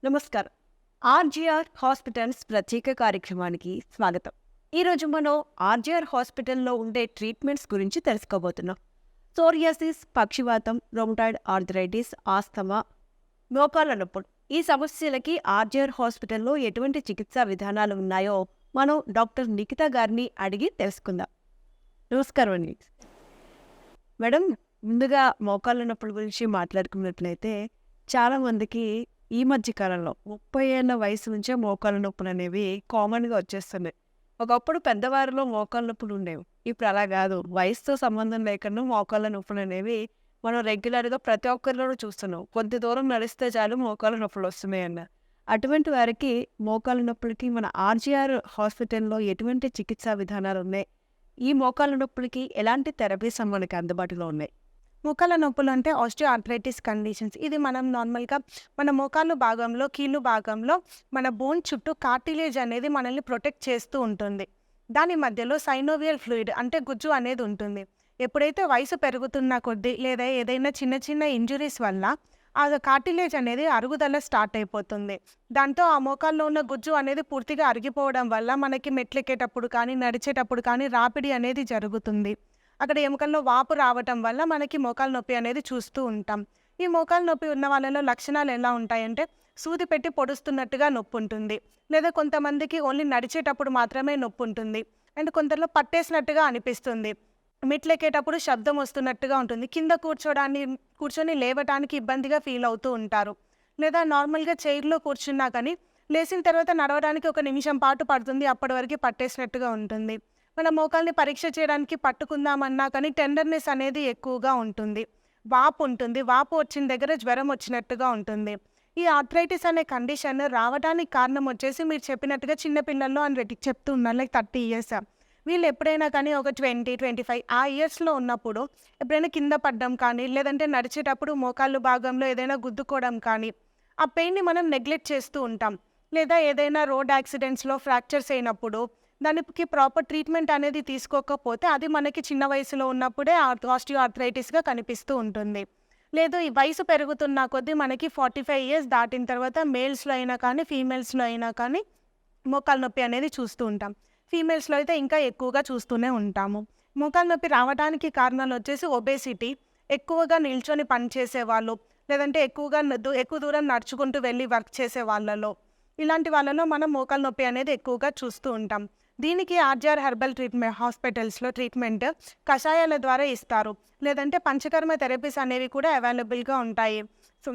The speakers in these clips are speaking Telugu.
నమస్కారం. ఆర్‌జీఆర్ హాస్పిటల్స్ ప్రత్యేక కార్యక్రమానికి స్వాగతం. ఈరోజు మనం ఆర్‌జీఆర్ హాస్పిటల్‌లో ఉండే ట్రీట్మెంట్స్ గురించి తెలుసుకోబోతున్నాం. సోరియాసిస్, పక్షవాతం, రొమటాయిడ్ ఆర్థరైటిస్, ఆస్తమా, మోకాళ్ళ నొప్పులు. ఈ సమస్యలకి ఆర్‌జీఆర్ హాస్పిటల్‌లో ఎటువంటి చికిత్సా విధానాలు ఉన్నాయో మనం డాక్టర్ నిఖిత గారిని అడిగి తెలుసుకుందాం. నమస్కారం అండి. మేడం, ముందుగా మోకాళ్ళ నొప్పుల గురించి మాట్లాడుకున్నట్లయితే చాలామందికి ఈ మధ్య కాలంలో 30 ఏళ్ల వయసు నుంచే మోకాళ్ళ నొప్పులు అనేవి కామన్‌గా వచ్చేస్తున్నాయి. ఒకప్పుడు పెద్దవారిలో మోకాళ్ళ నొప్పులు ఉండేవి. ఇప్పుడు అలా కాదు. వయసుతో సంబంధం లేకుండా మోకాళ్ళ నొప్పులు అనేవి మనం రెగ్యులర్‌గా ప్రతి ఒక్కరిలోనూ చూస్తున్నాం. కొద్ది దూరం నడిస్తే చాలు మోకాళ్ళ నొప్పులు వస్తున్నాయన్న. అటువంటి వారికి మోకాళ్ళ నొప్పులకి మన ఆర్‌జీఆర్ హాస్పిటల్‌లో ఎటువంటి చికిత్సా విధానాలు ఉన్నాయి? ఈ మోకాళ్ళ నొప్పులకి ఎలాంటి థెరపీస్ మనకి అందుబాటులో ఉన్నాయి? మోకాళ్ళ నొప్పులు అంటే ఆస్టియోఆర్థరైటిస్ కండిషన్స్. ఇది మనం నార్మల్‌గా మన మోకాళ్ళు భాగంలో, కీళ్ళు భాగంలో మన బోన్ చుట్టూ కార్టిలేజ్ అనేది మనల్ని ప్రొటెక్ట్ చేస్తూ ఉంటుంది. దాని మధ్యలో సైనోవియల్ ఫ్లూయిడ్ అంటే గుజ్జు అనేది ఉంటుంది. ఎప్పుడైతే వయసు పెరుగుతున్న కొద్దీ లేదా ఏదైనా చిన్న చిన్న ఇంజ్యూరీస్ వల్ల ఆ కార్టిలేజ్ అనేది అరుగుదల స్టార్ట్ అయిపోతుంది. దాంతో ఆ మోకాల్లో ఉన్న గుజ్జు అనేది పూర్తిగా అరిగిపోవడం వల్ల మనకి మెట్లెక్కేటప్పుడు కానీ, నడిచేటప్పుడు కానీ రాపిడి అనేది జరుగుతుంది. అక్కడ ఎముకల్లో వాపు రావటం వల్ల మనకి మోకాలు నొప్పి అనేది చూస్తూ ఉంటాం. ఈ మోకాలు నొప్పి ఉన్న వాళ్ళలో లక్షణాలు ఎలా ఉంటాయంటే సూది పెట్టి పొడుస్తున్నట్టుగా నొప్పి ఉంటుంది. లేదా కొంతమందికి ఓన్లీ నడిచేటప్పుడు మాత్రమే నొప్పి ఉంటుంది. అండ్ కొందరిలో పట్టేసినట్టుగా అనిపిస్తుంది. మెట్లెక్కేటప్పుడు శబ్దం వస్తున్నట్టుగా ఉంటుంది. కింద కూర్చొని లేవటానికి ఇబ్బందిగా ఫీల్ అవుతూ ఉంటారు. లేదా నార్మల్‌గా చైర్‌లో కూర్చున్నా కానీ లేసిన తర్వాత నడవడానికి ఒక నిమిషం పాటు పడుతుంది. అప్పటి వరకు పట్టేసినట్టుగా ఉంటుంది. మన మోకాల్ని పరీక్ష చేయడానికి పట్టుకుందామన్నా కానీ టెండర్‌నెస్ అనేది ఎక్కువగా ఉంటుంది. వాపు ఉంటుంది. వాపు వచ్చిన దగ్గర జ్వరం వచ్చినట్టుగా ఉంటుంది. ఈ ఆర్థరైటిస్ అనే కండిషన్ రావడానికి కారణం వచ్చేసి మీరు చెప్పినట్టుగా చిన్న పిల్లల్లో అని చెప్తూ ఉన్నారు. Like 30 years. వీళ్ళు ఎప్పుడైనా కానీ ఒక 20, 25 ఆ ఇయర్స్‌లో ఉన్నప్పుడు ఎప్పుడైనా కింద పడ్డం కానీ, లేదంటే నడిచేటప్పుడు మోకాళ్ళు భాగంలో ఏదైనా గుద్దుకోవడం కానీ, ఆ పెయిన్‌ని మనం నెగ్లెక్ట్ చేస్తూ ఉంటాం. లేదా ఏదైనా రోడ్ యాక్సిడెంట్స్‌లో ఫ్రాక్చర్స్ అయినప్పుడు దానికి ప్రాపర్ ట్రీట్మెంట్ అనేది తీసుకోకపోతే అది మనకి చిన్న వయసులో ఉన్నప్పుడే ఆస్టియోఆర్థరైటిస్‌గా కనిపిస్తూ ఉంటుంది. లేదు ఈ వయసు పెరుగుతున్న కొద్దీ మనకి 45 ఇయర్స్ దాటిన తర్వాత మేల్స్‌లో అయినా కానీ, ఫీమేల్స్‌లో అయినా కానీ మోకాలు నొప్పి అనేది చూస్తూ ఉంటాం. ఫీమేల్స్‌లో అయితే ఇంకా ఎక్కువగా చూస్తూనే ఉంటాము. మోకాలు నొప్పి రావడానికి కారణాలు వచ్చేసి ఒబేసిటీ, ఎక్కువగా నిల్చొని పని చేసేవాళ్ళు, లేదంటే ఎక్కువ దూరం నడుచుకుంటూ వెళ్ళి వర్క్ చేసే వాళ్ళలో, ఇలాంటి వాళ్ళలో మనం మోకాలు నొప్పి అనేది ఎక్కువగా చూస్తూ ఉంటాం. దీనికి ఆర్‌జీఆర్ హెర్బల్ హాస్పిటల్స్‌లో ట్రీట్మెంట్ కషాయాల ద్వారా ఇస్తారు. లేదంటే పంచకర్మ థెరపీస్ అనేవి కూడా అవైలబుల్‌గా ఉంటాయి. సో,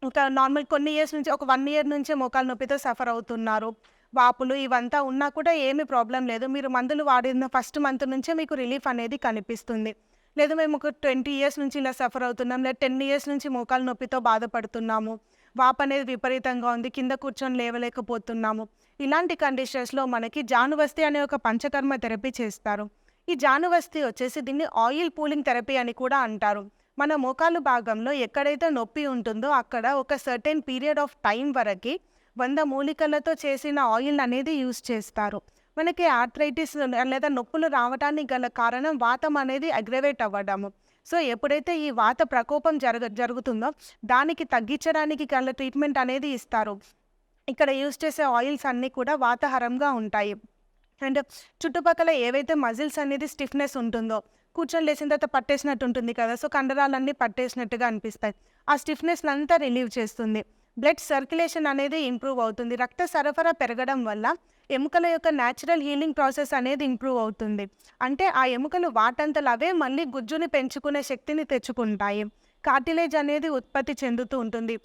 ఇంకా నార్మల్ కొన్ని ఇయర్స్ నుంచి ఒక 1 ఇయర్ నుంచే మోకాలు నొప్పితో సఫర్ అవుతున్నారు. వాపులు ఇవంతా ఉన్నా కూడా ఏమి ప్రాబ్లమ్ లేదు. మీరు మందులు వాడిన ఫస్ట్ మంత్ నుంచే మీకు రిలీఫ్ అనేది కనిపిస్తుంది. లేదు మేము ఒక 20 ఇయర్స్ నుంచి ఇలా సఫర్ అవుతున్నాం, లేదా 10 ఇయర్స్ నుంచి మోకాలు నొప్పితో బాధపడుతున్నాము. వాపనేది విపరీతంగా ఉంది. కింద కూర్చొని లేవలేకపోతున్నాము. ఇలాంటి కండిషన్స్‌లో మనకి జానువస్తి అనే ఒక పంచకర్మ థెరపీ చేస్తారు. ఈ జానువస్తి వచ్చేసి దీన్ని ఆయిల్ పూలింగ్ థెరపీ అని కూడా అంటారు. మన మోకాలు భాగంలో ఎక్కడైతే నొప్పి ఉంటుందో అక్కడ ఒక సర్టెన్ పీరియడ్ ఆఫ్ టైం వరకి 100 మూలికలతో చేసిన ఆయిల్ అనేది యూజ్ చేస్తారు. మనకి ఆర్థరైటిస్ లేదా నొప్పులు రావడానికి గల కారణం వాతం అనేది అగ్రవేట్ అవ్వడము. సో, ఎప్పుడైతే ఈ వాత ప్రకోపం జరుగుతుందో దానికి తగ్గించడానికి గల ట్రీట్మెంట్ అనేది ఇస్తారు. ఇక్కడ యూజ్ చేసే ఆయిల్స్ అన్నీ కూడా వాతహరంగా ఉంటాయి. అండ్ చుట్టుపక్కల ఏవైతే మజిల్స్ అనేది స్టిఫ్‌నెస్ ఉంటుందో, కూర్చొని లేచిన తర్వాత పట్టేసినట్టు ఉంటుంది కదా! సో, కండరాలన్నీ పట్టేసినట్టుగా అనిపిస్తాయి. ఆ స్టిఫ్‌నెస్‌నంతా రిలీవ్ చేస్తుంది. బ్లడ్ సర్క్యులేషన్ అనేది ఇంప్రూవ్ అవుతుంది. రక్త సరఫరా పెరగడం వల్ల ఎముకల యొక్క న్యాచురల్ హీలింగ్ ప్రాసెస్ అనేది ఇంప్రూవ్ అవుతుంది. అంటే ఆ ఎముకలు వాటంతట అవే మళ్ళీ గుజ్జుని పెంచుకునే శక్తిని తెచ్చుకుంటాయి. కార్టిలేజ్ అనేది ఉత్పత్తి చెందుతూ ఉంటుంది.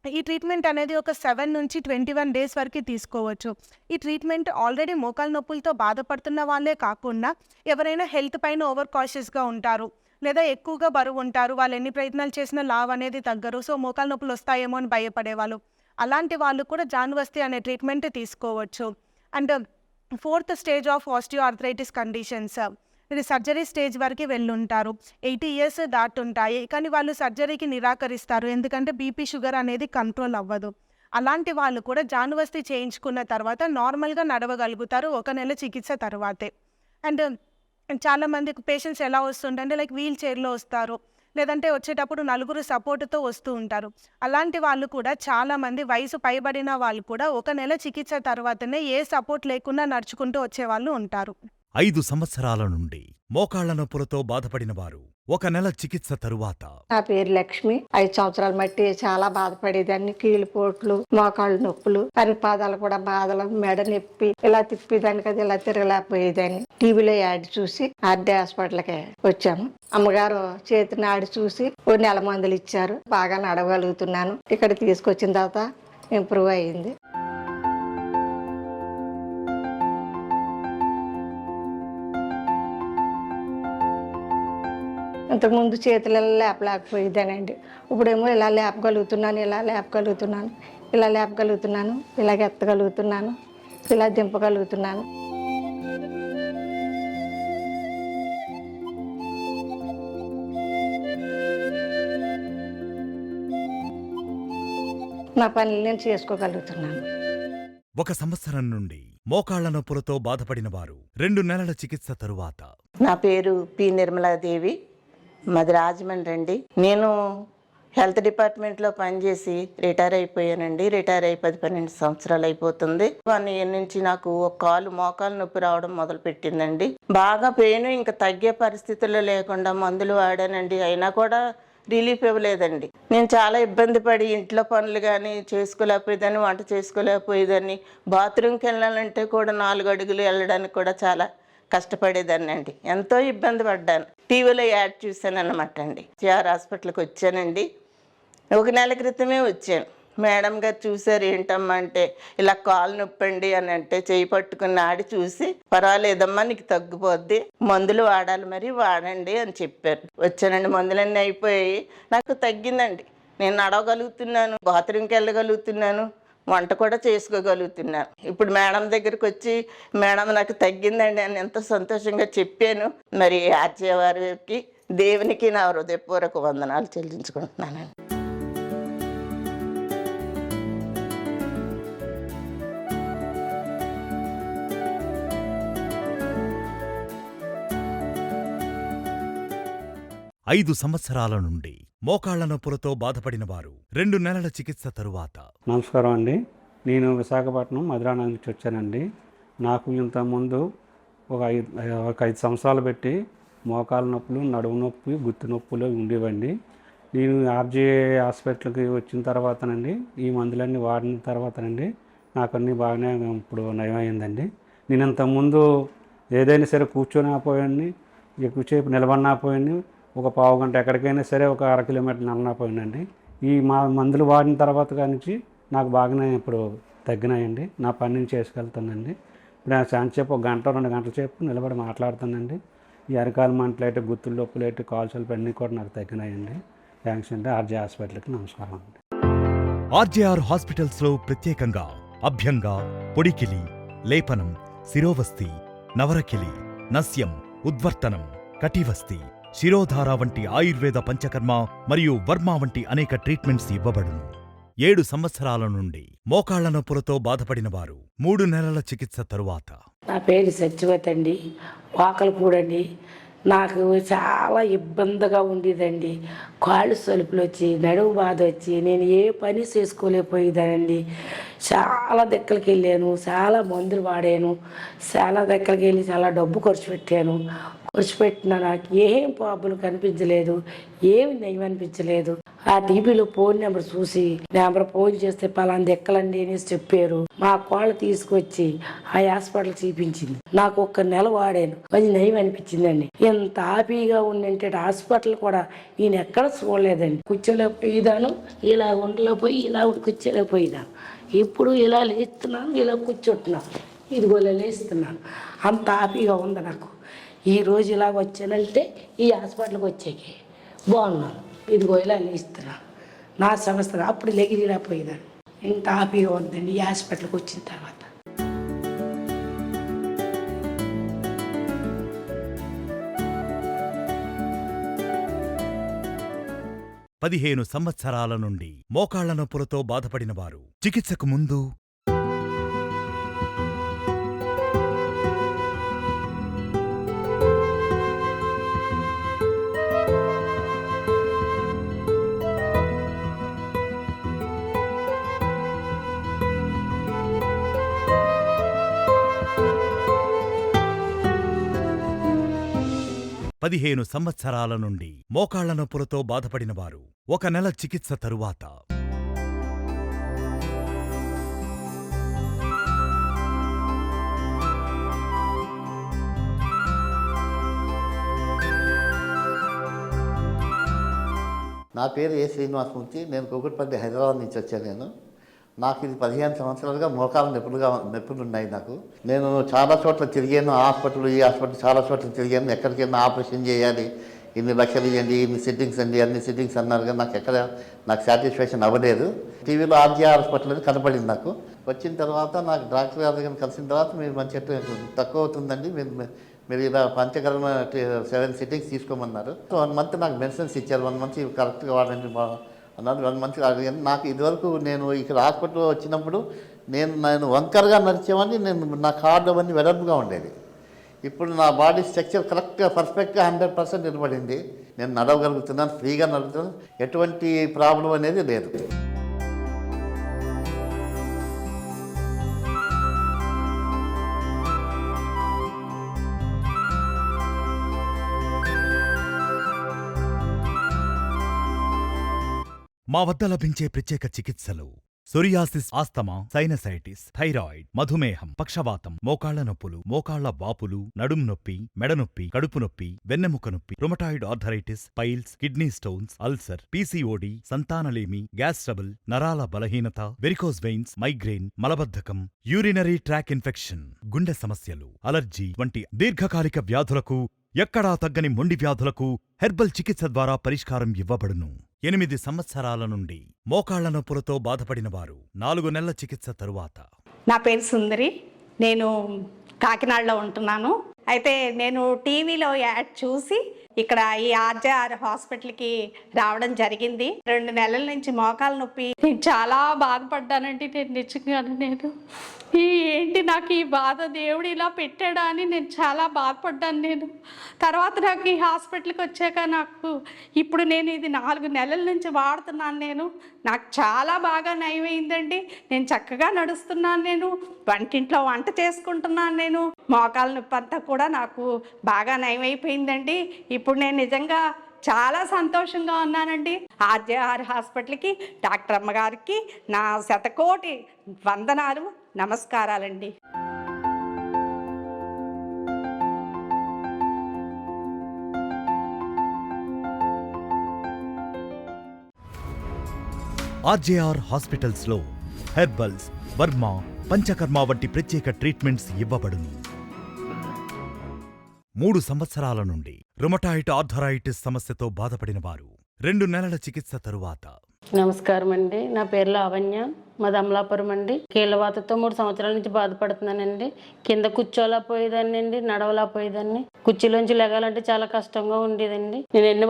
ఈ ట్రీట్మెంట్ అనేది ఒక 7 నుంచి 21 డేస్ వరకు తీసుకోవచ్చు. ఈ ట్రీట్మెంట్ ఆల్రెడీ మోకాలు నొప్పులతో బాధపడుతున్న వాళ్ళే కాకుండా ఎవరైనా హెల్త్ పైన ఓవర్ కాషియస్‌గా ఉంటారు. లేదా ఎక్కువగా బరువు ఉంటారు. వాళ్ళు ఎన్ని ప్రయత్నాలు చేసినా లావు అనేది తగ్గరు. సో, మోకాలు నొప్పులు వస్తాయేమో అని భయపడేవాళ్ళు. అలాంటి వాళ్ళు కూడా జానువస్తి అనే ట్రీట్మెంట్ తీసుకోవచ్చు. And fourth stage of osteoarthritis conditions, ఇది సర్జరీ స్టేజ్ వరకు వెళ్ళుంటారు. 80 ఇయర్స్ దాటుంటాయి. కానీ వాళ్ళు సర్జరీకి నిరాకరిస్తారు. ఎందుకంటే బీపీ, షుగర్ అనేది కంట్రోల్ అవ్వదు. అలాంటి వాళ్ళు కూడా జానువస్తి చేయించుకున్న తర్వాత నార్మల్‌గా నడవగలుగుతారు 1 నెల చికిత్స తర్వాతే. అండ్ చాలామంది పేషెంట్స్ ఎలా వస్తుంటారంటే లైక్ వీల్ చైర్‌లో వస్తారు. లేదంటే వచ్చేటప్పుడు నలుగురు సపోర్ట్‌తో వస్తూ ఉంటారు. అలాంటి వాళ్ళు కూడా చాలామంది వయసు పైబడిన వాళ్ళు కూడా ఒక నెల చికిత్స తర్వాతనే ఏ సపోర్ట్ లేకుండా నడుచుకుంటూ వచ్చేవాళ్ళు ఉంటారు. 5 సంవత్సరాల నుండి మోకాళ్ల నొప్పులతో బాధపడిన వారు 1 నెల చికిత్స తరువాత నా పేరు లక్ష్మి. 5 సంవత్సరాల మట్టి చాలా బాధపడేదాన్ని. కీళ్ళపోట్లు, మోకాళ్ళు నొప్పులు, పరిపాదాలు కూడా బాధలు, మెడ నొప్పి, ఇలా తిప్పేదాన్ని కదా, ఇలా తిరగలేకపోయేదాన్ని. టీవీలో యాడ్ చూసి ఆర్డే హాస్పిటల్కి వచ్చాము. అమ్మగారు చేతిని ఆడి చూసి ఓ నెల మందులు ఇచ్చారు. బాగా నడవగలుగుతున్నాను. ఇక్కడ తీసుకొచ్చిన తర్వాత ఇంప్రూవ్ అయ్యింది. ఇంతకుముందు చేతులు లేపలేకపోయేదానండి. ఇప్పుడేమో ఇలా లేపగలుగుతున్నాను, ఇలా లేపగలుగుతున్నాను, ఇలా లేపగలుగుతున్నాను, ఇలాగ ఎత్తగలుగుతున్నాను, ఇలా దింపగలుగుతున్నాను. నా పనులు నేను చేసుకోగలుగుతున్నాను. 1 సంవత్సరం నుండి మోకాళ్ల నొప్పులతో బాధపడిన వారు 2 నెలల చికిత్స తరువాత నా పేరు పి నిర్మలాదేవి, మాది రాజమండ్రి అండి. నేను హెల్త్ డిపార్ట్మెంట్లో పనిచేసి రిటైర్ అయిపోయానండి. రిటైర్ అయి 10-12 సంవత్సరాలు అయిపోతుంది. 1 ఇయర్ నుంచి నాకు ఒక మోకాలు నొప్పి రావడం మొదలు పెట్టిందండి. బాగా పెయిన్ ఇంకా తగ్గే పరిస్థితుల్లో లేకుండా మందులు వాడానండి. అయినా కూడా రిలీఫ్ ఇవ్వలేదండి. నేను చాలా ఇబ్బంది పడి ఇంట్లో పనులు కానీ చేసుకోలేకపోయేదాన్ని, వంట చేసుకోలేకపోయేదాన్ని. బాత్రూమ్కి వెళ్ళాలంటే కూడా 4 అడుగులు వెళ్ళడానికి కూడా చాలా కష్టపడేదాన్ని అండి. ఎంతో ఇబ్బంది పడ్డాను. టీవీలో యాడ్ చూశాను అన్నమాట అండి. జిఆర్ హాస్పిటల్కి వచ్చానండి. 1 నెల క్రితమే వచ్చాను. మేడం గారు చూసారు, ఏంటమ్మా అంటే ఇలా కాలు నొప్పండి అని అంటే చేయి పట్టుకుని ఆడి చూసి, పర్వాలేదమ్మా నీకు తగ్గిపోద్ది, మందులు వాడాలి మరి వాడండి అని చెప్పారు. వచ్చానండి, మందులన్నీ అయిపోయాయి. నాకు తగ్గిందండి. నేను నడవగలుగుతున్నాను, బాత్రూమ్కి వెళ్ళగలుగుతున్నాను, వంట కూడా చేసుకోగలుగుతున్నాను. ఇప్పుడు మేడం దగ్గరికి వచ్చి మేడం నాకు తగ్గిందండి అని ఎంతో సంతోషంగా చెప్పాను. మరి ఆర్జే వారికి దేవునికి నా హృదయపూర్వక వందనాలు చెల్లించుకుంటున్నానండి. ఐదు సంవత్సరాల నుండి మోకాళ్ల నొప్పులతో బాధపడిన వారు 2 నెలల చికిత్స తరువాత నమస్కారం అండి. నేను విశాఖపట్నం మధురానగర్ నుంచి వచ్చానండి. నాకు ఇంతకుముందు ఒక 5 సంవత్సరాలు పెట్టి మోకాళ్ళ నొప్పులు, నడుము నొప్పి, గుత్తి నొప్పులు ఉండేవండి. నేను ఆర్జీఏ హాస్పిటల్కి వచ్చిన తర్వాతనండి, ఈ మందులన్నీ వాడిన తర్వాతనండి నాకు అన్నీ బాగానే ఇప్పుడు నయమైందండి. నేను ఇంతకుముందు ఏదైనా సరే కూర్చొని ఆపోయాన్ని, ఎక్కువసేపు నిలబడిన ఆపోయాన్ని, ఒక పావు గంట ఎక్కడికైనా సరే ఒక 1/2 కిలోమీటర్ నడవపోయానండి. ఈ మందులు వాడిన తర్వాత నుంచి నాకు బాగానే ఇప్పుడు తగ్గినాయండి. నా పని నేను చేసుకెళ్తానండి. ఇప్పుడు నేను చాలాసేపు 1 గంట 2 గంటల సేపు నిలబడి మాట్లాడుతానండి. ఈ అరకాల మంటలేటి, గుత్తుల నొప్పులేటి, కాల్చలు అన్నీ కూడా నాకు తగ్గినాయండి. థ్యాంక్స్ అండి. ఆర్జే హాస్పిటల్కి నమస్కారం అండి. ఆర్జేఆర్ హాస్పిటల్స్ లో ప్రత్యేకంగా అభ్యంగ, పొడికిలి, లేపనం, శిరోవస్తి, నవరకిలి, నస్యం, ఉద్వర్తనం, కటివస్తి, శిరోధార వంటి ఆయుర్వేద, పంచకర్మ మరియు వర్మ వంటి అనేక ట్రీట్మెంట్స్ ఇవ్వబడును. 7 సంవత్సరాల నుండి మోకాళ్ల నొప్పులతో బాధపడిన వారు 3 నెలల చికిత్స తరువాత నా పేరు సత్యవతి అండి, వాకలపూడండి. నాకు చాలా ఇబ్బందిగా ఉండేదండి. కాళ్ళు సలుపులు వచ్చి, నడుము బాధ వచ్చి, నేను ఏ పని చేసుకోలేకపోయేదానండి. చాలా దగ్గరికి వెళ్ళాను, చాలా మందులు వాడాను, చాలా దగ్గరికి వెళ్ళి చాలా డబ్బు ఖర్చు పెట్టాను. ఖర్చు పెట్టినా నాకు ఏం ప్రాబ్లం కనిపించలేదు, ఏమి నయం అనిపించలేదు. ఆ టీవీలో ఫోన్ నెంబర్ చూసి నెంబర్ ఫోన్ చేస్తే పలానా దెక్కలండి అనేసి చెప్పారు. మా కోళ్ళ తీసుకొచ్చి ఆ హాస్పిటల్ చూపించింది. నాకు 1 నెల వాడాను, అది నయం అనిపించిందండి. ఎంత హ్యాపీగా ఉందంటే హాస్పిటల్ కూడా నేను ఎక్కడ చూడలేదండి. కూర్చోలేకపోయేదాను, ఇలా ఉండలేకపోయి, ఇలా కూర్చోలేకపోయేదాను. ఇప్పుడు ఇలా లేస్తున్నాను, ఇలా కూర్చుంటున్నాను, ఇదిగో ఇలా లేస్తున్నాను. అంత హ్యాపీగా ఉంది నాకు. ఈరోజు ఇలా వచ్చానంటే ఈ హాస్పిటల్కి వచ్చాకి బాగున్నాను, ఇదిగో ఇలా లేస్తున్నాను. నా సమస్య అప్పుడు లెగిరిపోయేదాన్ని. ఇంత హ్యాపీగా ఉందండి ఈ హాస్పిటల్కి వచ్చిన తర్వాత. 15 సంవత్సరాల నుండి మోకాళ్ల నొప్పులతో బాధపడిన వారు చికిత్సకు ముందు 15 సంవత్సరాల నుండి మోకాళ్ల నొప్పులతో బాధపడినవారు 1 నెల చికిత్స తరువాత నా పేరు ఏ శ్రీనివాసమూర్తి. నేను కూకట్పల్లి హైదరాబాద్ నుంచి వచ్చాను. నాకు ఇది 15 సంవత్సరాలుగా మోకాలు నొప్పులు ఉన్నాయి నాకు. నేను చాలా చోట్ల తిరిగాను, ఈ హాస్పిటల్ చాలా చోట్ల తిరిగాను. ఎక్కడికైనా ఆపరేషన్ చేయాలి, ఇన్ని లక్షలు ఇవ్వండి, ఇన్ని సిట్టింగ్స్ అండి, అన్ని సిట్టింగ్స్ అన్నారు, కానీ నాకు సాటిస్ఫాక్షన్ అవ్వలేదు. టీవీలో ఆర్జీఆర్ హాస్పిటల్ అని కనపడింది నాకు. వచ్చిన తర్వాత నాకు డాక్టర్ గారి దగ్గర కలిసిన తర్వాత మీరు మంచి తక్కువ అవుతుందండి, మీరు ఇలా పంచకర్మ 7 సిట్టింగ్స్ తీసుకోమన్నారు. 1 మంత్ నాకు మెడిసిన్స్ ఇచ్చారు. 1 మంత్ కరెక్ట్గా వాడండి అన్నారు. 1 మంత్ అడిగాను. నాకు ఇదివరకు నేను ఇక్కడ హాస్పిటల్ వచ్చినప్పుడు నేను వంకరగా నడిచేవాడిని. నా కాళ్ళు అవన్నీ వెడల్పుగా ఉండేది. ఇప్పుడు నా బాడీ స్ట్రక్చర్ కరెక్ట్గా పర్ఫెక్ట్గా 100% నిలబడింది. నేను నడవగలుగుతున్నాను, ఫ్రీగా నడుపుతున్నాను, ఎటువంటి ప్రాబ్లం అనేది లేదు. మా వద్ద లభించే ప్రత్యేక చికిత్సలు సోరియాసిస్, ఆస్తమా, సైనసైటిస్, థైరాయిడ్, మధుమేహం, పక్షవాతం, మోకాళ్ల నొప్పులు, మోకాళ్ల వాపులు, నడుం నొప్పి, మెడనొప్పి, కడుపు నొప్పి, వెన్నెముక నొప్పి, rheumatoid arthritis, piles, kidney stones, ulcer, PCOD, సంతానలేమి, గ్యాస్ ట్రబుల్, నరాల బలహీనత, వెరికోస్ వెయిన్స్, మైగ్రేన్, మలబద్ధకం, యూరినరీ ట్రాక్ ఇన్ఫెక్షన్, గుండె సమస్యలు, అలర్జీ వంటి దీర్ఘకాలిక వ్యాధులకు, ఎక్కడా తగ్గని మొండి వ్యాధులకు హెర్బల్ చికిత్స ద్వారా పరిష్కారం ఇవ్వబడును. 8 సంవత్సరాల నుండి మోకాళ్ల నొప్పులతో బాధపడినవారు 4 నెలల చికిత్స తరువాత. నా పేరు సుందరి. నేను కాకినాడలో ఉంటున్నాను. అయితే నేను టీవీలో యాడ్ చూసి ఇక్కడ ఈ ఆర్జేఆర్ హాస్పిటల్కి రావడం జరిగింది. 2 నెలల నుంచి మోకాలు నొప్పి నేను చాలా బాధపడ్డానండి. నేను నిజంగాను ఏంటి నాకు ఈ బాధ, దేవుడు ఇలా పెట్టాడా అని నేను చాలా బాధపడ్డాను. తర్వాత నాకు ఈ హాస్పిటల్కి వచ్చాక ఇప్పుడు నేను ఇది 4 నెలల నుంచి వాడుతున్నాను. నాకు చాలా బాగా నయమైందండి. నేను చక్కగా నడుస్తున్నాను. వంటింట్లో వంట చేసుకుంటున్నాను. మోకాలు నొప్పి అంతా కూడా నాకు బాగా నయమైపోయిందండి. ఇప్పుడు నేను నిజంగా చాలా సంతోషంగా ఉన్నానండి. ఆర్జేఆర్ హాస్పిటల్కి, డాక్టర్ అమ్మగారికి నా శతకోటి వందనాలు, నమస్కారాలండి. ఆర్జేఆర్ హాస్పిటల్స్ లో హెర్బల్స్, వర్మ, పంచకర్మ వంటి ప్రత్యేక ట్రీట్మెంట్స్ ఇవ్వబడును. 3 సంవత్సరాల నుండి రుమటాయిడ్ ఆర్థరైటిస్ సమస్యతో బాధపడినవారు 2 నెలల చికిత్స తరువాత. నమస్కారం అండి. నా పేరు లావణ్య. మాది అమలాపురం అండి. కీళ్ళవాతతో 3 సంవత్సరాల నుంచి బాధపడుతున్నానండి. కింద కూర్చోలేకపోయేదాన్ని అండి, నడవలేకపోయేదాన్ని. కుర్చీలోంచి లెగాలంటే చాలా కష్టంగా ఉండేదండి. నేను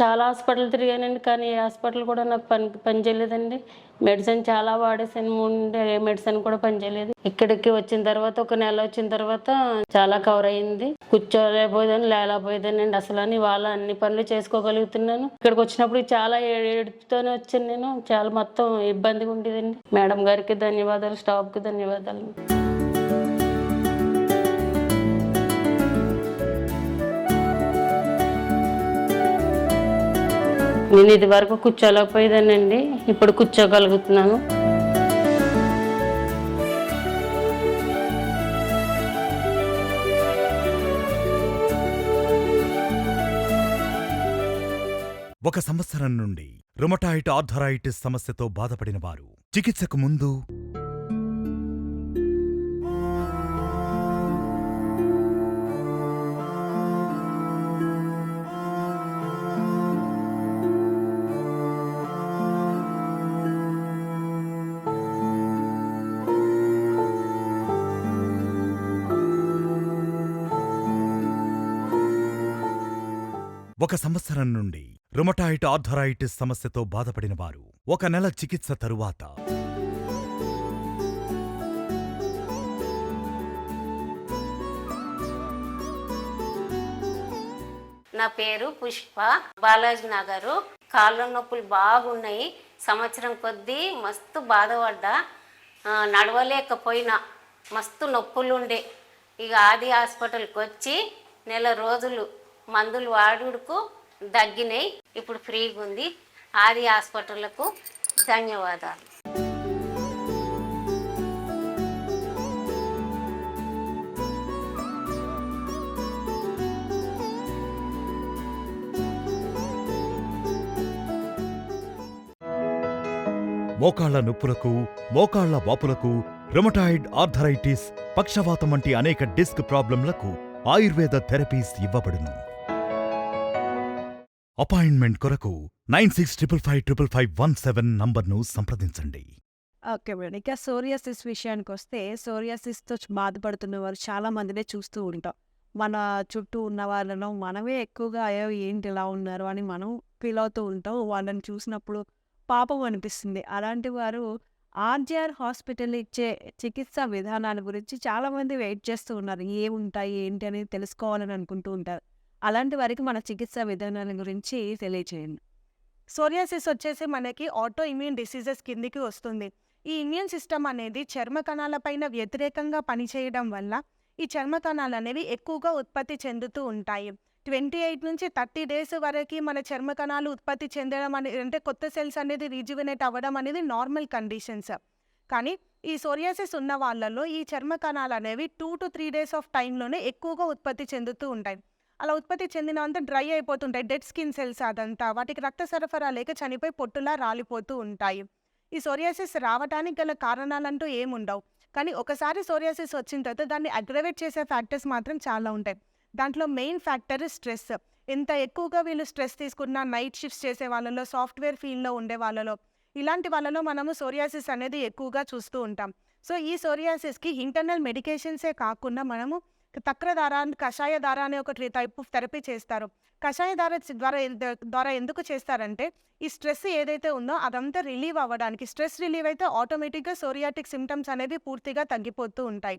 చాలా హాస్పిటల్ తిరిగానండి, కానీ ఏ హాస్పిటల్ కూడా నాకు పని చేయలేదండి. మెడిసిన్ చాలా వాడేసాను, ఏ మెడిసిన్ కూడా పనిచేయలేదు. ఇక్కడికి వచ్చిన తర్వాత 1 నెల వచ్చిన తర్వాత చాలా కవర్ అయింది. కూర్చోలేకపోయేదాన్ని, లేకపోయేదాన్ని అండి. అసలు ఇవాళ అన్ని పనులు చేసుకోగలుగుతున్నాను. ఇక్కడికి వచ్చినప్పుడు చాలా ఏడుపుతోనే వచ్చాను నేను. చాలా మొత్తం ఇబ్బందిగా ఉండేదండి. మేడం గారికి ధన్యవాదాలు, స్టాఫ్కి ధన్యవాదాలు. నేను ఇది వరకు కూర్చోలేకపోయేదానండి, ఇప్పుడు కూర్చోగలుగుతున్నాను. ఒక సంవత్సరం నుండి రుమటాయిడ్ ఆర్థరైటిస్ సమస్యతో బాధపడినవారు చికిత్సకు ముందు ఒక సంవత్సరం నుండి రుమటాయిడ్ ఆర్థరైటిస్ సమస్యతో బాధపడినవారు 1 నెల చికిత్స తరువాత. నా పేరు పుష్ప. బాలాజీ నగరు. కాళ్ళ నొప్పులు బాగున్నాయి. సంవత్సరం కొద్దీ మస్తు బాధపడ్డా, నడవలేకపోయినా, మస్తు నొప్పులు ఉండే. ఇక ఆది హాస్పిటల్కి వచ్చి నెల రోజులు మందులు వాడుకు తగ్గినాయి. ఇప్పుడు ఫ్రీగా ఉంది. ఆది హాస్పిటల్కు ధన్యవాదాలు. మోకాళ్ల నొప్పులకు, మోకాళ్ల వాపులకు, రుమటాయిడ్ ఆర్థరైటిస్, పక్షవాతం వంటి అనేక డిస్క్ ప్రాబ్లంలకు ఆయుర్వేద థెరపీస్ ఇవ్వబడును. అపాయింట్మెంట్ కొరకు 96555517 నంబర్ను సంప్రదించండి. Okay madam. ఇక సోరియాసిస్ విషయానికి వస్తే సోరియాసిస్తో బాధపడుతున్న వారు చాలా మందినే చూస్తూ ఉంటాం. మన చుట్టూ ఉన్న వాళ్ళను మనమే ఎక్కువగా అయ్యో ఏంటి ఇలా ఉన్నారు అని మనం ఫీల్ అవుతూ ఉంటాం. వాళ్ళని చూసినప్పుడు పాపం అనిపిస్తుంది. అలాంటి వారు ఆర్జీఆర్ హాస్పిటల్ ఇచ్చే చికిత్సా విధానాల గురించి చాలామంది వెయిట్ చేస్తూ ఉన్నారు. ఏముంటాయి ఏంటి అనేది తెలుసుకోవాలని అనుకుంటూ ఉంటారు. అలాంటి వారికి మన చికిత్సా విధానాల గురించి తెలియచేయండి. సోరియాసిస్ వచ్చేసి మనకి ఆటో ఇమ్యూన్ డిసీజెస్ కిందికి వస్తుంది. ఈ ఇమ్యూన్ సిస్టమ్ అనేది చర్మ కణాలపైన వ్యతిరేకంగా పనిచేయడం వల్ల ఈ చర్మ కణాలు అనేవి ఎక్కువగా ఉత్పత్తి చెందుతూ ఉంటాయి. 28 నుంచి 30 డేస్ వరకు మన చర్మ కణాలు ఉత్పత్తి చెందడం అనేది, అంటే కొత్త సెల్స్ అనేది రీజువినేట్ అవ్వడం అనేది నార్మల్ కండిషన్స్. కానీ ఈ సోరియాసిస్ ఉన్న వాళ్ళలో ఈ చర్మ కణాలు అనేవి 2 to 3 డేస్ ఆఫ్ టైంలోనే ఎక్కువగా ఉత్పత్తి చెందుతూ ఉంటాయి. అలా ఉత్పత్తి చెందినంత డ్రై అయిపోతుంటాయి. డెడ్ స్కిన్ సెల్స్ అదంతా వాటికి రక్త సరఫరా లేక చనిపోయి పొట్టులా రాలిపోతూ ఉంటాయి. ఈ సోరియాసిస్ రావడానికి గల కారణాలంటూ ఏముండవు. కానీ ఒకసారి సోరియాసిస్ వచ్చిన తర్వాత దాన్ని అగ్రవేట్ చేసే ఫ్యాక్టర్స్ మాత్రం చాలా ఉంటాయి. దాంట్లో మెయిన్ ఫ్యాక్టర్ స్ట్రెస్. ఎంత ఎక్కువగా వీళ్ళు స్ట్రెస్ తీసుకున్నా, నైట్ షిఫ్ట్స్ చేసే వాళ్ళలో, సాఫ్ట్వేర్ ఫీల్డ్లో ఉండే వాళ్ళలో, ఇలాంటి వాళ్ళలో మనము సోరియాసిస్ అనేది ఎక్కువగా చూస్తూ ఉంటాం. సో ఈ సోరియాసిస్కి ఇంటర్నల్ మెడికేషన్సే కాకుండా మనము తక్రధార, కషాయధార అనే ఒక టైప్ ఆఫ్ థెరపీ చేస్తారు. కషాయధార ద్వారా ఎందుకు చేస్తారంటే ఈ స్ట్రెస్ ఏదైతే ఉందో అదంతా రిలీవ్ అవ్వడానికి. స్ట్రెస్ రిలీవ్ అయితే ఆటోమేటిక్గా సోరియాటిక్ సిమ్టమ్స్ అనేవి పూర్తిగా తగ్గిపోతూ ఉంటాయి.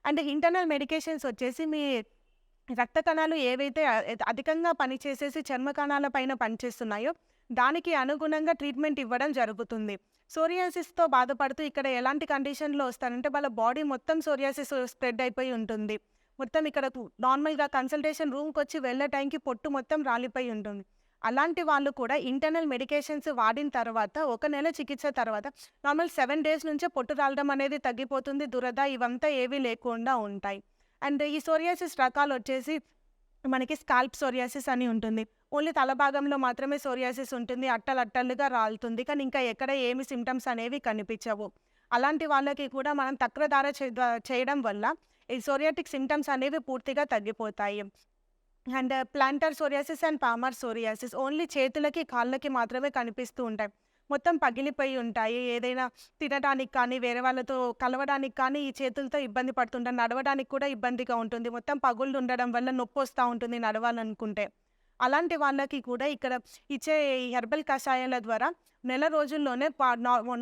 అండ్ ఇంటర్నల్ మెడికేషన్స్ వచ్చేసి మీ రక్త కణాలు ఏవైతే అధికంగా పనిచేసేసి చర్మ కణాల పైన పనిచేస్తున్నాయో దానికి అనుగుణంగా ట్రీట్మెంట్ ఇవ్వడం జరుగుతుంది. సోరియాసిస్తో బాధపడుతూ ఇక్కడ ఎలాంటి కండిషన్లో వస్తారంటే వాళ్ళ బాడీ మొత్తం సోరియాసిస్ స్ప్రెడ్ అయిపోయి ఉంటుంది. మొత్తం ఇక్కడ నార్మల్గా కన్సల్టేషన్ రూమ్కి వచ్చి వెళ్ళే టైంకి పొట్టు మొత్తం రాలిపోయి ఉంటుంది. అలాంటి వాళ్ళు కూడా ఇంటర్నల్ మెడికేషన్స్ వాడిన తర్వాత 1 నెల చికిత్స తర్వాత నార్మల్ 7 డేస్ నుంచే పొట్టు రాలడం అనేది తగ్గిపోతుంది. దురద ఇవంతా ఏవీ లేకుండా ఉంటాయి. అండ్ ఈ సోరియాసిస్ రకాలు వచ్చేసి మనకి స్కాల్ప్ సోరియాసిస్ అని ఉంటుంది. ఓన్లీ తల భాగంలో మాత్రమే సోరియాసిస్ ఉంటుంది. అట్టలుగా రాలుతుంది. కానీ ఇంకా ఎక్కడ ఏమి సిమ్టమ్స్ అనేవి కనిపించవు. అలాంటి వాళ్ళకి కూడా మనం తక్రధార చేయడం వల్ల ఈ సోరియాటిక్ సిమ్టమ్స్ అనేవి పూర్తిగా తగ్గిపోతాయి. And plantar psoriasis and palmar psoriasis only చేతులకి, కాళ్ళకి మాత్రమే కనిపిస్తూ ఉంటాయి. మొత్తం పగిలిపోయి ఉంటాయి. ఏదైనా తినడానికి కానీ, వేరే వాళ్ళతో కలవడానికి కానీ ఈ చేతులతో ఇబ్బంది పడుతుంటారు. నడవడానికి కూడా ఇబ్బందిగా ఉంటుంది. మొత్తం పగుళ్ళు ఉండడం వల్ల నొప్పి వస్తూ ఉంటుంది నడవాలనుకుంటే. అలాంటి వాళ్ళకి కూడా ఇక్కడ ఇచ్చే ఈ హెర్బల్ కషాయాల ద్వారా నెల రోజుల్లోనే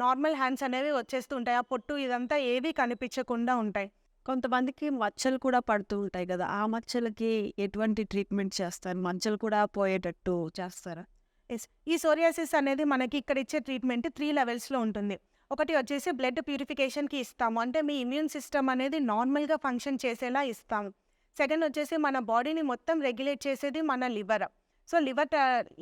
నార్మల్ హ్యాండ్స్ అనేవి వచ్చేస్తూ ఉంటాయి. ఆ పొట్టు ఇదంతా ఏవి కనిపించకుండా ఉంటాయి. కొంతమందికి మచ్చలు కూడా పడుతూ ఉంటాయి కదా, ఆ మచ్చలకి ఎటువంటి ట్రీట్మెంట్ చేస్తారు? మచ్చలు కూడా పోయేటట్టు చేస్తారా? ఎస్, ఈ సోరియాసిస్ అనేది మనకి ఇక్కడ ఇచ్చే ట్రీట్మెంట్ 3 లెవెల్స్లో ఉంటుంది. ఒకటి వచ్చేసి బ్లడ్ ప్యూరిఫికేషన్కి ఇస్తాము, అంటే మీ ఇమ్యూన్ సిస్టమ్ అనేది నార్మల్గా ఫంక్షన్ చేసేలా ఇస్తాము. సెకండ్ వచ్చేసి మన బాడీని మొత్తం రెగ్యులేట్ చేసేది మన లివర్. సో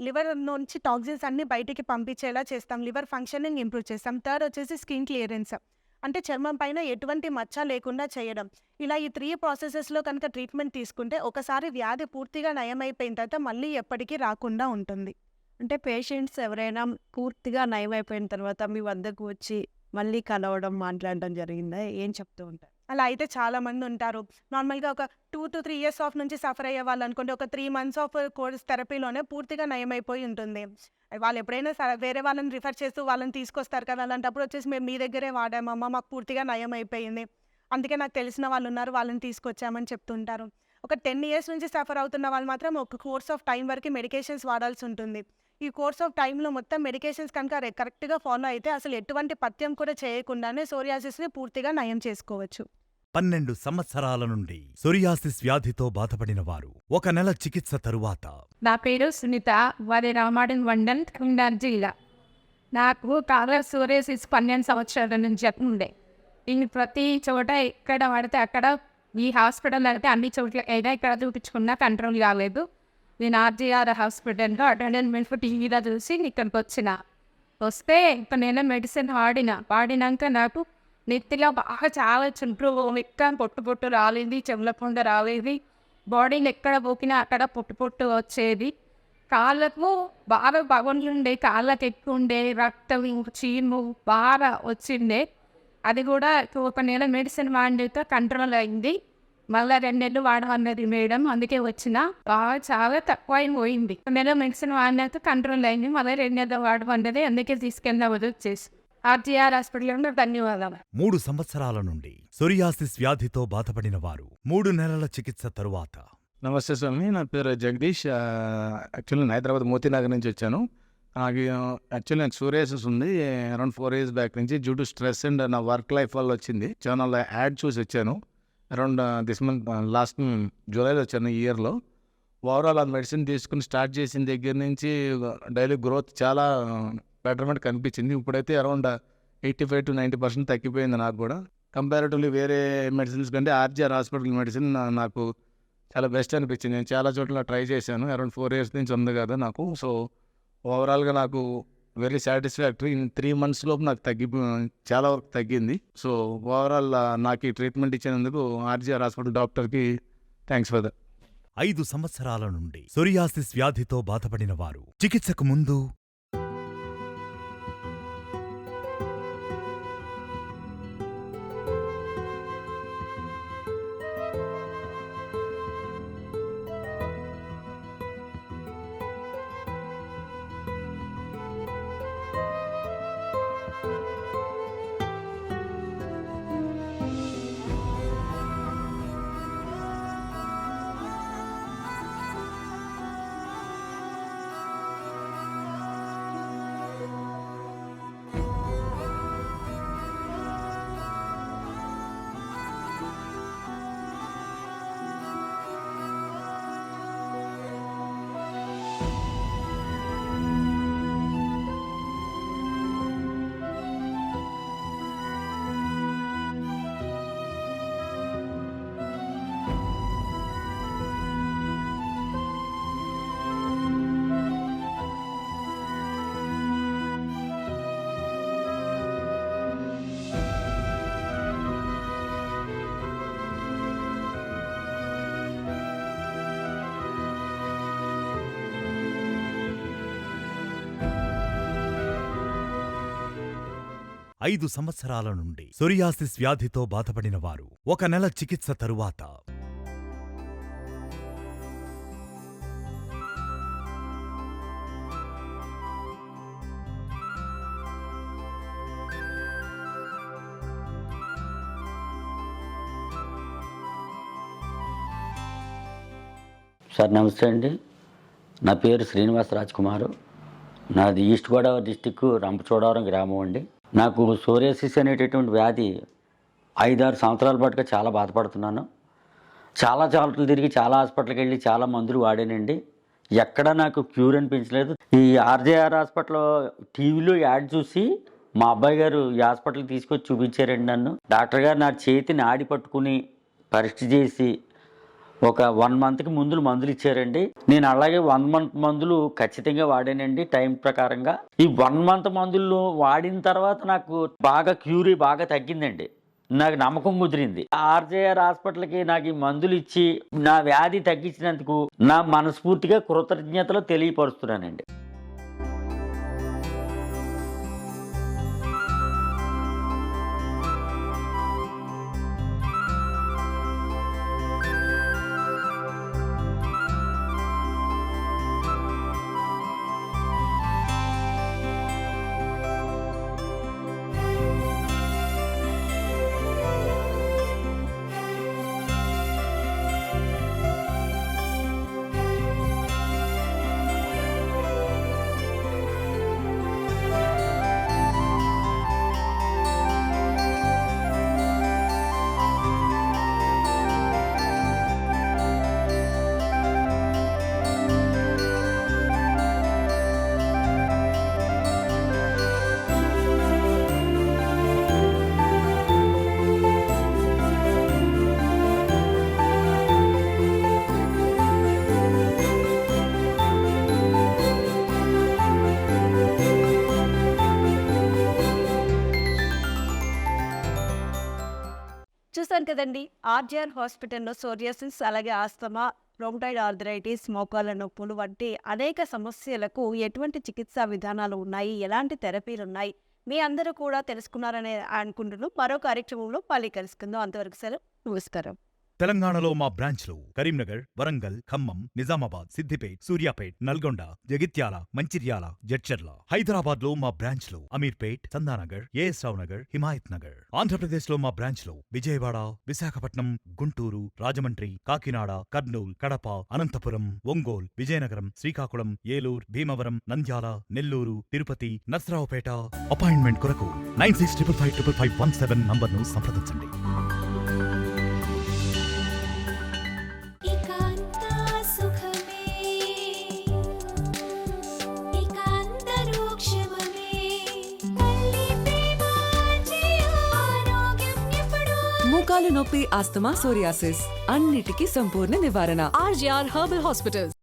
లివర్ నుంచి టాక్సిన్స్ అన్ని బయటికి పంపించేలా చేస్తాం. లివర్ ఫంక్షనింగ్ ఇంప్రూవ్ చేస్తాం. థర్డ్ వచ్చేసి స్కిన్ క్లియరెన్స్, అంటే చర్మం పైన ఎటువంటి మచ్చ లేకుండా చేయడం. ఇలా ఈ 3 ప్రాసెసెస్లో కనుక ట్రీట్మెంట్ తీసుకుంటే ఒకసారి వ్యాధి పూర్తిగా నయమైపోయిన తర్వాత మళ్ళీ ఎప్పటికీ రాకుండా ఉంటుంది. అంటే పేషెంట్స్ ఎవరైనా పూర్తిగా నయమైపోయిన తర్వాత మీ వద్దకు వచ్చి మళ్ళీ కలవడం, మాట్లాడడం జరిగిందా? ఏం చెప్తూ ఉంటారు? అలా అయితే చాలామంది ఉంటారు. నార్మల్గా ఒక 2 to 3 years ఆఫ్ నుంచి సఫర్ అయ్యే వాళ్ళు అనుకోండి, ఒక 3 months ఆఫ్ కోర్స్ థెరపీలోనే పూర్తిగా నయమైపోయి ఉంటుంది. వాళ్ళు ఎప్పుడైనా వేరే వాళ్ళని రిఫర్ చేస్తూ వాళ్ళని తీసుకొస్తారు కదా, అలాంటప్పుడు వచ్చేసి మేము మీ దగ్గరే వాడామమ్మా, మాకు పూర్తిగా నయం అయిపోయింది, అందుకే నాకు తెలిసిన వాళ్ళు ఉన్నారు వాళ్ళని తీసుకొచ్చామని చెప్తుంటారు. ఒక 10 years నుంచి సఫర్ అవుతున్న వాళ్ళు మాత్రం ఒక కోర్స్ ఆఫ్ టైం వరకు మెడికేషన్స్ వాడాల్సి ఉంటుంది. ఈ కోర్స్ ఆఫ్ టైంలో మొత్తం మెడికేషన్స్ కనుక కరెక్ట్గా ఫాలో అయితే అసలు ఎటువంటి పథ్యం కూడా చేయకుండానే సోరియాసిస్ని పూర్తిగా నయం చేసుకోవచ్చు. 12 సంవత్సరాల నుండి సోరియాసిస్ వ్యాధితో బాధపడిన వారు 1 నెల చికిత్స తరువాత నా పేరు సునీత, వారి రామాడన్ వండన్ కరీంనగర్ జిల్లా. నాకు కాలర్ సోరియాసిస్ 12 సంవత్సరాల నుంచి ఉండే. నేను ప్రతి చోట ఎక్కడ పడితే అక్కడ, ఈ హాస్పిటల్ అయితే అన్ని చోట్ల అయినా ఇక్కడ చూపించుకున్నా కంట్రోల్ కాలేదు. నేను ఆర్జీఆర్ హాస్పిటల్లో అటెండెన్స్ టీవీలో చూసి ఇక్కడికి వస్తే ఇక్కడ నేను మెడిసిన్ వాడినాక నాకు నెత్తిలో బాగా చాలా చుండ్రు ఎక్క పొట్టు రాలేదు, చెవులకుండా రాలేదు, బాడీలో ఎక్కడ పోకినా అక్కడ పొట్టు వచ్చేది, కాళ్ళకు బాగా పగులుండే, కాళ్ళకి ఎక్కువ ఉండే, రక్తం చీము బాగా వచ్చిండే. అది కూడా ఒక నెల మెడిసిన్ వాడితే కంట్రోల్ అయింది. మళ్ళీ 2 నెలలు వాడమన్నది మేడం, అందుకే వచ్చిన. బాగా చాలా తక్కువ పోయింది. ఒక నెల మెడిసిన్ వాడినాక కంట్రోల్ అయింది. మళ్ళీ 2 నెలలు వాడమన్నది, అందుకే తీసుకెళ్ళి వచ్చేసి ఆర్జీఆర్ హాస్పిటల్లో ధన్యవాదాలు. 3 సంవత్సరాల నుండి సోరియాసిస్ వ్యాధితో బాధపడిన వారు 3 నెలల చికిత్స తరువాత. నమస్తే స్వామి, నా పేరు జగదీష్. యాక్చువల్లీ నేను హైదరాబాద్ మోతీనగర్ నుంచి వచ్చాను. నాకు యాక్చువల్లీ నాకు సోరియాసిస్ ఉంది. అరౌండ్ 4 years బ్యాక్ నుంచి డ్యూ టు స్ట్రెస్ అండ్ నా వర్క్ లైఫ్ వల్ల వచ్చింది. ఛానల్ యాడ్ చూసి వచ్చాను. అరౌండ్ దిస్ మంత్ లాస్ట్ జూలైలో వచ్చాను ఈ ఇయర్లో. ఓవరాల్ ఆ మెడిసిన్ తీసుకుని స్టార్ట్ చేసిన దగ్గర నుంచి డైలీ గ్రోత్ చాలా బెటర్మెంట్ కనిపించింది. ఇప్పుడైతే అరౌండ్ 85 to 90% తగ్గిపోయింది నాకు కూడా. కంపారిటివ్లీ వేరే మెడిసిన్స్ కంటే ఆర్జీఆర్ హాస్పిటల్ మెడిసిన్ నాకు చాలా బెస్ట్ అనిపించింది. నేను చాలా చోట్ల ట్రై చేశాను. అరౌండ్ 4 years నుంచి ఉంది కదా నాకు. సో ఓవరాల్గా నాకు వెరీ సాటిస్ఫాక్టరీ. ఇన్ 3 months లోపు నాకు చాలా వరకు తగ్గింది. సో ఓవరాల్ నాకు ఈ ట్రీట్మెంట్ ఇచ్చినందుకు ఆర్జీఆర్ హాస్పిటల్ డాక్టర్కి థ్యాంక్స్ ఫర్ దట్. 5 సంవత్సరాల నుండి సోరియాసిస్ వ్యాధితో బాధపడిన వారు చికిత్సకు ముందు 5 సంవత్సరాల నుండి సోరియాసిస్ వ్యాధితో బాధపడిన వారు 1 నెల చికిత్స తరువాత. సార్ నమస్తే అండి. నా పేరు శ్రీనివాస్ రాజ్ కుమారు. నాది ఈస్ట్ గోదావరి డిస్టిక్ రంపచోడవరం గ్రామం అండి. నాకు సోరియాసిస్ అనేటటువంటి వ్యాధి 5-6 సంవత్సరాల పాటుగా చాలా బాధపడుతున్నాను. చాలా చోట్ల తిరిగి చాలా హాస్పిటల్కి వెళ్ళి చాలా మందులు వాడానండి. ఎక్కడా నాకు క్యూర్ అనిపించలేదు. ఈ ఆర్జేఆర్ హాస్పిటల్లో టీవీలో యాడ్ చూసి మా అబ్బాయి గారు ఈ హాస్పిటల్కి తీసుకొచ్చి చూపించారండి నన్ను. డాక్టర్ గారు నా చేతిని ఆడి పట్టుకుని పరీక్ష చేసి ఒక 1 monthకి మందులు ఇచ్చారండి. నేను అలాగే 1 month మందులు ఖచ్చితంగా వాడానండి టైం ప్రకారంగా. ఈ 1 month మందులు వాడిన తర్వాత నాకు బాగా బాగా తగ్గిందండి. నాకు నమ్మకం కుదిరింది. ఆర్జేఆర్ హాస్పిటల్కి నాకు ఈ మందులు ఇచ్చి నా వ్యాధి తగ్గించినందుకు నా మనస్ఫూర్తిగా కృతజ్ఞతలు తెలియపరుస్తున్నానండి. చూసారు కదండి, ఆర్జీఆర్ హాస్పిటల్లో సోరియాసిస్, అలాగే ఆస్తమా, రొమటాయిడ్ ఆర్థరైటిస్, మోకాళ్ళ నొప్పులు వంటి అనేక సమస్యలకు ఎటువంటి చికిత్సా విధానాలు ఉన్నాయి, ఎలాంటి థెరపీలు ఉన్నాయి, మీ అందరూ కూడా తెలుసుకున్నారని అనుకుంటున్నాను. మరో కార్యక్రమంలో మళ్ళీ కలుసుకుందాం. అంతవరకు సెలవు, నమస్కారం. తెలంగాణలో మా బ్రాంచ్లు కరీంనగర్, వరంగల్, ఖమ్మం, నిజామాబాద్, సిద్దిపేట్, సూర్యాపేట్, నల్గొండ, జగిత్యాల, మంచిర్యాల, జడ్చర్ల. హైదరాబాద్ లో మా బ్రాంచ్లు అమీర్పేట్, చందానగర్, ఏఎస్ రావు నగర్, హిమాయత్ నగర్. ఆంధ్రప్రదేశ్ లో మా బ్రాంచ్లు విజయవాడ, విశాఖపట్నం, గుంటూరు, రాజమండ్రి, కాకినాడ, కర్నూల్, కడప, అనంతపురం, ఒంగోల్, విజయనగరం, శ్రీకాకుళం, ఏలూరు, భీమవరం, నంద్యాల, నెల్లూరు, తిరుపతి, నర్సరావుపేట. అపాయింట్మెంట్ కొరకు 96555517 నంబర్ను సంప్రదించండి. మోకాలు నొప్పి, ఆస్తమా, సోరియాసిస్ అన్నిటికీ సంపూర్ణ నివారణ. RGR herbal hospitals.